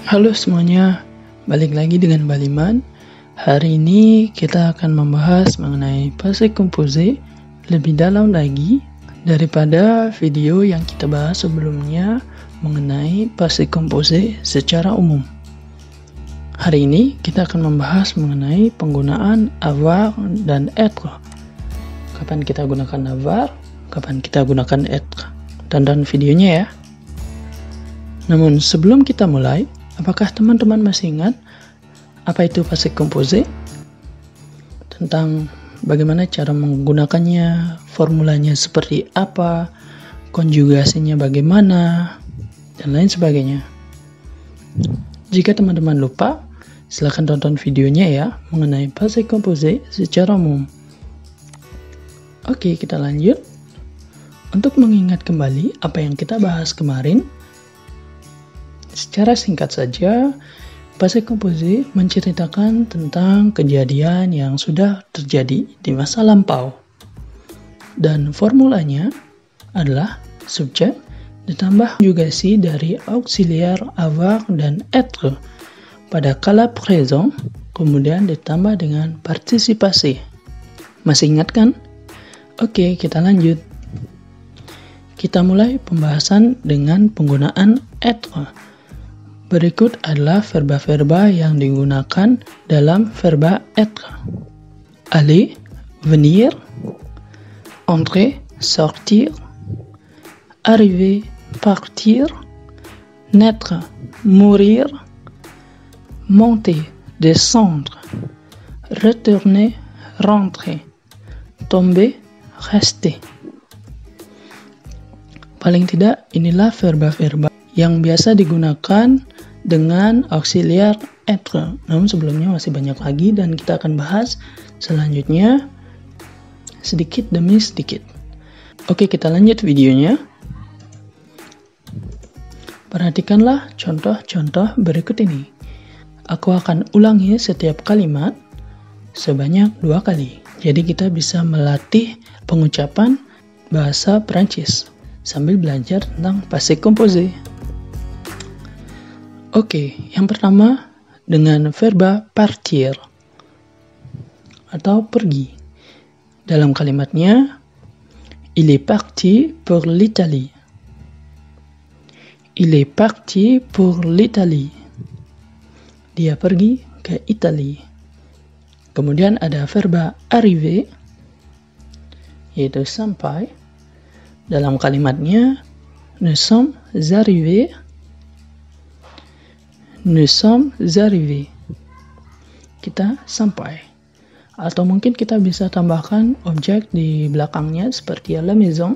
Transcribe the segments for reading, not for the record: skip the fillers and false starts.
Halo semuanya, balik lagi dengan Baliman. Hari ini kita akan membahas mengenai passé composé lebih dalam lagi daripada video yang kita bahas sebelumnya mengenai passé composé secara umum. Hari ini kita akan membahas mengenai penggunaan avoir dan être. Kapan kita gunakan avoir, kapan kita gunakan être. Tonton videonya ya. Namun sebelum kita mulai, apakah teman-teman masih ingat apa itu passé composé? Tentang bagaimana cara menggunakannya, formulanya seperti apa, konjugasinya bagaimana, dan lain sebagainya. Jika teman-teman lupa, silakan tonton videonya ya mengenai passé composé secara umum. Oke, kita lanjut. Untuk mengingat kembali apa yang kita bahas kemarin, secara singkat saja, passé composé menceritakan tentang kejadian yang sudah terjadi di masa lampau. Dan formulanya adalah subjek ditambah konjugasi dari auxiliar avoir dan être pada kala présent, kemudian ditambah dengan partisipasi. Masih ingat kan? Oke, kita lanjut. Kita mulai pembahasan dengan penggunaan être. Berikut adalah verba-verba yang digunakan dalam verba être. Aller, venir, entrer, sortir, arriver, partir, naître, mourir, monter, descendre, retourner, rentrer, tomber, rester. Paling tidak, inilah verba-verba yang biasa digunakan dengan auxiliar être. Namun sebelumnya masih banyak lagi dan kita akan bahas selanjutnya sedikit demi sedikit. Oke, kita lanjut videonya. Perhatikanlah contoh-contoh berikut ini. Aku akan ulangi setiap kalimat sebanyak 2 kali. Jadi kita bisa melatih pengucapan bahasa Prancis sambil belajar tentang passé composé. Oke, yang pertama dengan verba partir atau pergi. Dalam kalimatnya, il est parti pour l'Italie. Il est parti pour l'Italie. Dia pergi ke Italia. Kemudian ada verba arriver, yaitu sampai. Dalam kalimatnya, nous sommes arrivés. Nous sommes arrivés. Kita sampai. Atau mungkin kita bisa tambahkan objek di belakangnya seperti la maison.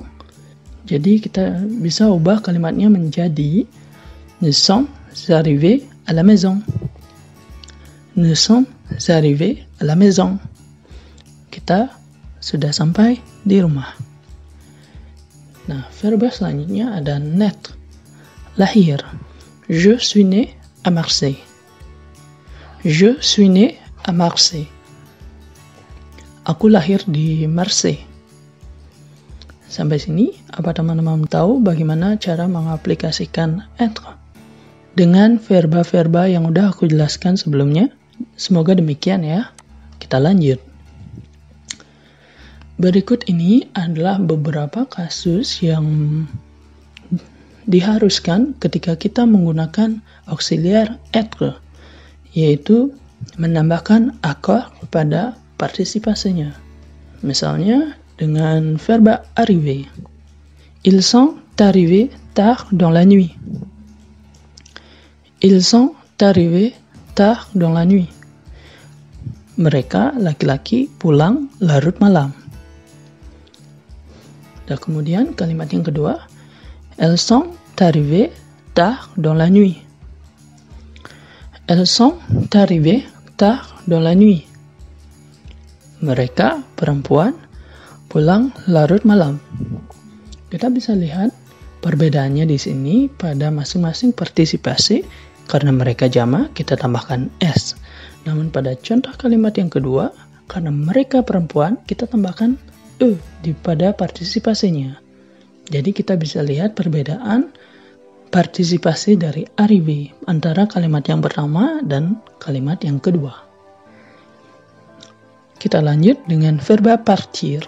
Jadi kita bisa ubah kalimatnya menjadi nous sommes arrivés à la maison. Nous sommes arrivés à la maison. Kita sudah sampai di rumah. Nah, verba selanjutnya ada naître, lahir. Je suis né à Marseille. Je suis né à Marseille. Aku lahir di Marseille. Sampai sini, apa teman-teman tahu bagaimana cara mengaplikasikan être dengan verba-verba yang udah aku jelaskan sebelumnya? Semoga demikian ya. Kita lanjut. Berikut ini adalah beberapa kasus yang diharuskan ketika kita menggunakan auxiliar être, yaitu menambahkan akor pada partisipasinya. Misalnya dengan verba arriver. Ils sont arrivés tard dans la nuit. Ils sont arrivés tard dans la nuit. Mereka laki-laki pulang larut malam. Dan kemudian kalimat yang kedua, elles sont arrivées tard dans la nuit. Elles sont arrivées tard dans la nuit. Mereka perempuan pulang larut malam. Kita bisa lihat perbedaannya di sini pada masing-masing partisipasi. Karena mereka jamak, kita tambahkan s. Namun pada contoh kalimat yang kedua, karena mereka perempuan, kita tambahkan pada partisipasinya. Jadi kita bisa lihat perbedaan partisipasi dari arriver antara kalimat yang pertama dan kalimat yang kedua. Kita lanjut dengan verba partir.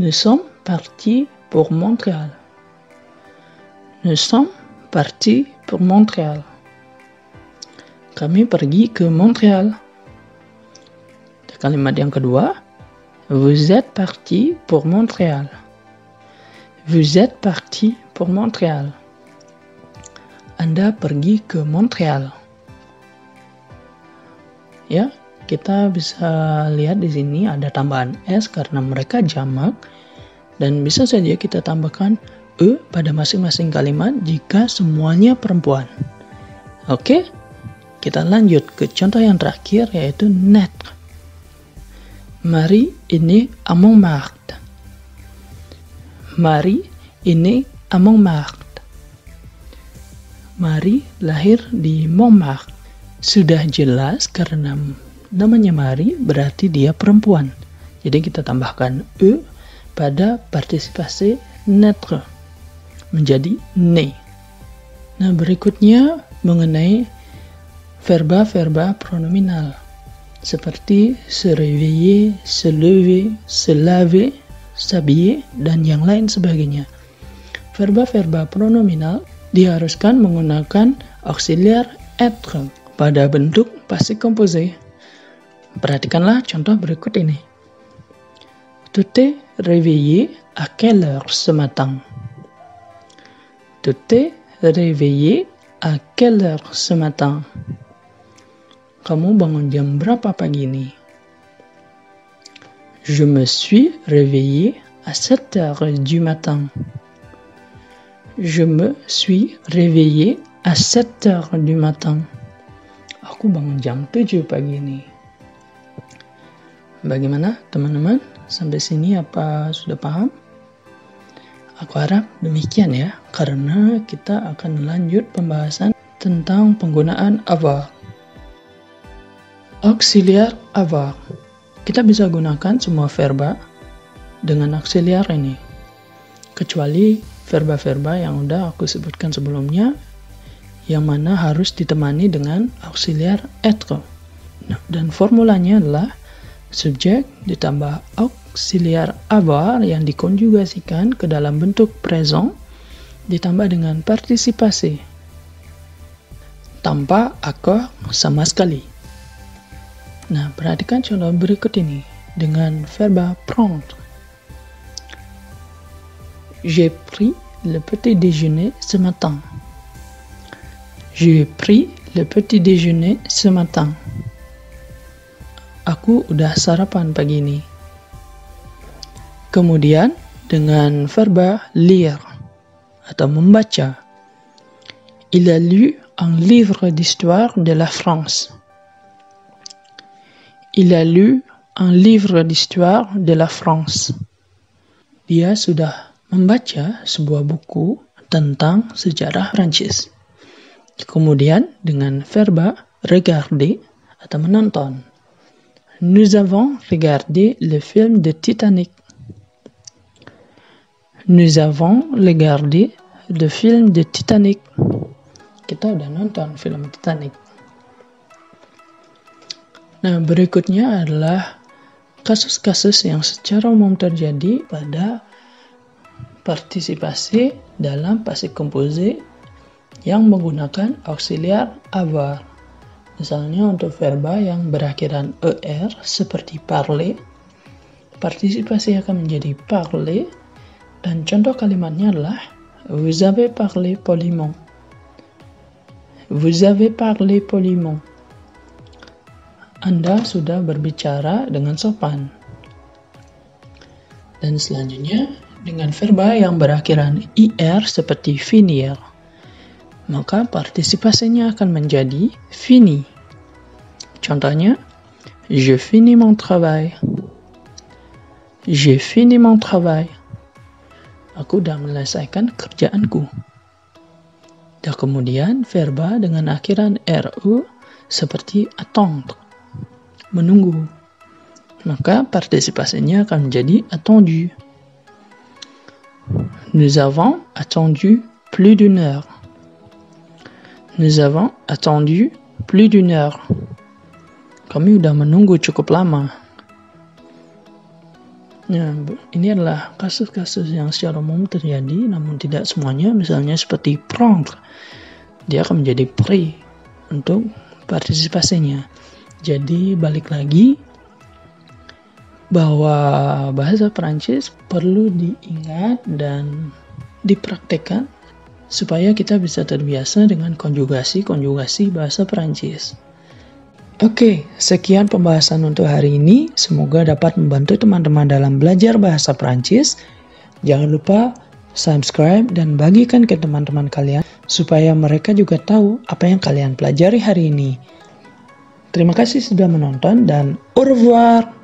Nous sommes partis pour Montréal. Nous sommes partis pour Montréal. Kami pergi ke Montréal. Kalimat yang kedua, vous êtes partis pour Montréal. Vous êtes partis pour Montréal. Anda pergi ke Montreal. Ya, kita bisa lihat di sini ada tambahan S karena mereka jamak, dan bisa saja kita tambahkan E pada masing-masing kalimat jika semuanya perempuan. Oke, kita lanjut ke contoh yang terakhir, yaitu naître. Marie est née à Montmartre. Marie est née à Montmartre. Marie lahir di Montmartre. Sudah jelas karena namanya Marie berarti dia perempuan. Jadi kita tambahkan E pada partisipasi naître menjadi né. Nah, berikutnya mengenai verba-verba pronominal seperti se réveiller, se lever, se laver, s'habiller, dan yang lain sebagainya. Verba-verba pronominal diharuskan menggunakan auxiliar être pada bentuk passé composé. Perhatikanlah contoh berikut ini. Tu t'es réveillé à quelle heure ce matin? Tu t'es réveillé à quelle heure ce matin? Kamu bangun jam berapa pagi ini? Je me suis réveillé à 7 heures du matin. Je me suis réveillé à 7 heures du matin. Aku bangun jam 7 pagi ini. Bagaimana teman-teman? Sampai sini apa sudah paham? Aku harap demikian ya, karena kita akan lanjut pembahasan tentang penggunaan avoir. Auxiliar avoir. Kita bisa gunakan semua verba dengan auxiliar ini, kecuali verba-verba yang udah aku sebutkan sebelumnya, yang mana harus ditemani dengan auxiliar être. Nah, dan formulanya adalah subjek ditambah auxiliar avoir yang dikonjugasikan ke dalam bentuk présent ditambah dengan partisipasi tanpa akor sama sekali. Nah, perhatikan contoh berikut ini dengan verba prendre. J'ai pris le petit déjeuner ce matin. J'ai pris le petit déjeuner ce matin. Aku udah sarapan pagi ini. Kemudian dengan verba lire atau membaca. Il a lu un livre d'histoire de la France. Il a lu un livre d'histoire de la France. Dia sudah membaca sebuah buku tentang sejarah Prancis. Kemudian dengan verba regarder atau menonton. Nous avons regardé le film de Titanic. Nous avons regardé le film de Titanic. Kita udah nonton film Titanic. Nah, berikutnya adalah kasus-kasus yang secara umum terjadi pada partisipasi dalam passé composé yang menggunakan auxiliar avoir. Misalnya untuk verba yang berakhiran er seperti parler, partisipasi akan menjadi parler, dan contoh kalimatnya adalah vous avez parlé poliment. Vous avez parlé poliment. Anda sudah berbicara dengan sopan. Dan selanjutnya, dengan verba yang berakhiran ir seperti finir, maka partisipasinya akan menjadi fini. Contohnya, je finis mon travail. Je finis mon travail. Aku sudah menyelesaikan kerjaanku. Dan kemudian verba dengan akhiran ru seperti attendre, menunggu, maka partisipasinya akan menjadi attendu. Nous avons attendu plus d'une heure. Nous avons attendu plus d'une heure. Kami udah menunggu cukup lama. Nah, ini adalah kasus-kasus yang secara umum terjadi, namun tidak semuanya. Misalnya seperti prendre, dia akan menjadi pris untuk partisipasinya. Jadi balik lagi bahwa bahasa Prancis perlu diingat dan dipraktekkan supaya kita bisa terbiasa dengan konjugasi bahasa Prancis. Oke, sekian pembahasan untuk hari ini. Semoga dapat membantu teman-teman dalam belajar bahasa Prancis. Jangan lupa subscribe dan bagikan ke teman-teman kalian supaya mereka juga tahu apa yang kalian pelajari hari ini. Terima kasih sudah menonton dan au revoir.